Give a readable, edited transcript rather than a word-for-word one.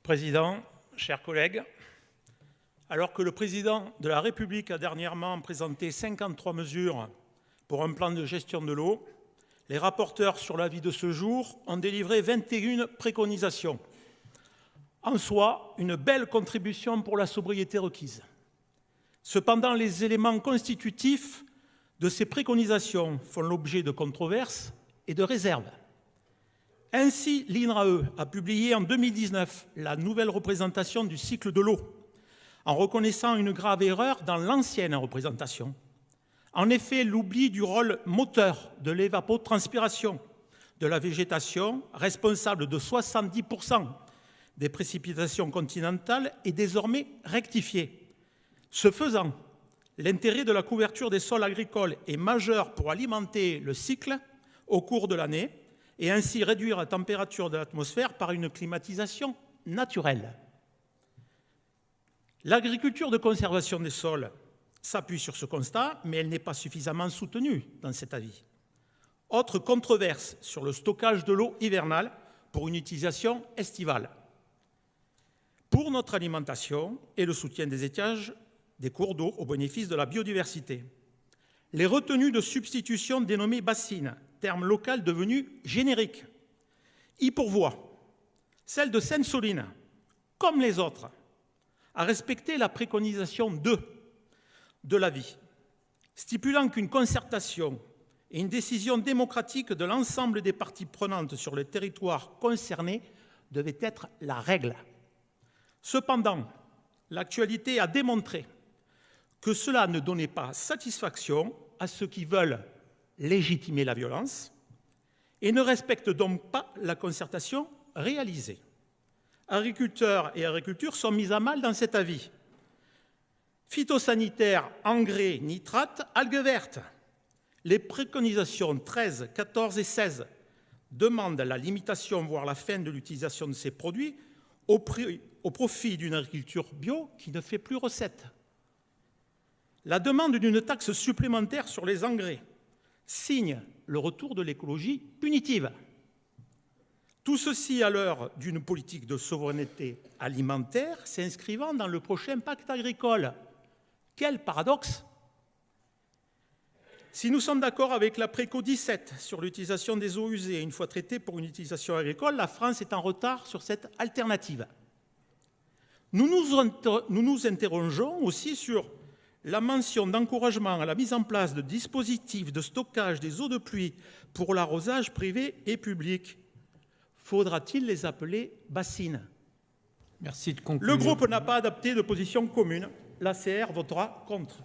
Président, chers collègues, alors que le Président de la République a dernièrement présenté 53 mesures pour un plan de gestion de l'eau, les rapporteurs sur l'avis de ce jour ont délivré 21 préconisations. En soi, une belle contribution pour la sobriété requise. Cependant, les éléments constitutifs de ces préconisations font l'objet de controverses et de réserves. Ainsi, l'INRAE a publié en 2019 la nouvelle représentation du cycle de l'eau, en reconnaissant une grave erreur dans l'ancienne représentation. En effet, l'oubli du rôle moteur de l'évapotranspiration de la végétation, responsable de 70% des précipitations continentales, est désormais rectifié. Ce faisant, l'intérêt de la couverture des sols agricoles est majeur pour alimenter le cycle au cours de l'année et ainsi réduire la température de l'atmosphère par une climatisation naturelle. L'agriculture de conservation des sols s'appuie sur ce constat, mais elle n'est pas suffisamment soutenue dans cet avis. Autre controverse sur le stockage de l'eau hivernale pour une utilisation estivale. Pour notre alimentation et le soutien des étiages des cours d'eau au bénéfice de la biodiversité. Les retenues de substitution dénommées bassines, terme local devenu générique, y pourvoient. Celle de Sainte-Soline, comme les autres, a respecté la préconisation 2 de l'avis, stipulant qu'une concertation et une décision démocratique de l'ensemble des parties prenantes sur le territoire concerné devaient être la règle. Cependant, l'actualité a démontré que cela ne donnait pas satisfaction à ceux qui veulent légitimer la violence et ne respectent donc pas la concertation réalisée. Agriculteurs et agriculture sont mis à mal dans cet avis. Phytosanitaires, engrais, nitrates, algues vertes. Les préconisations 13, 14 et 16 demandent la limitation, voire la fin de l'utilisation de ces produits au profit d'une agriculture bio qui ne fait plus recette. La demande d'une taxe supplémentaire sur les engrais signe le retour de l'écologie punitive. Tout ceci à l'heure d'une politique de souveraineté alimentaire s'inscrivant dans le prochain pacte agricole. Quel paradoxe! Si nous sommes d'accord avec la préco 17 sur l'utilisation des eaux usées une fois traitées pour une utilisation agricole, la France est en retard sur cette alternative. Nous nous interrogeons aussi sur la mention d'encouragement à la mise en place de dispositifs de stockage des eaux de pluie pour l'arrosage privé et public. Faudra-t-il les appeler bassines? Merci de conclure. Le groupe n'a pas adopté de position commune. L'ACR votera contre.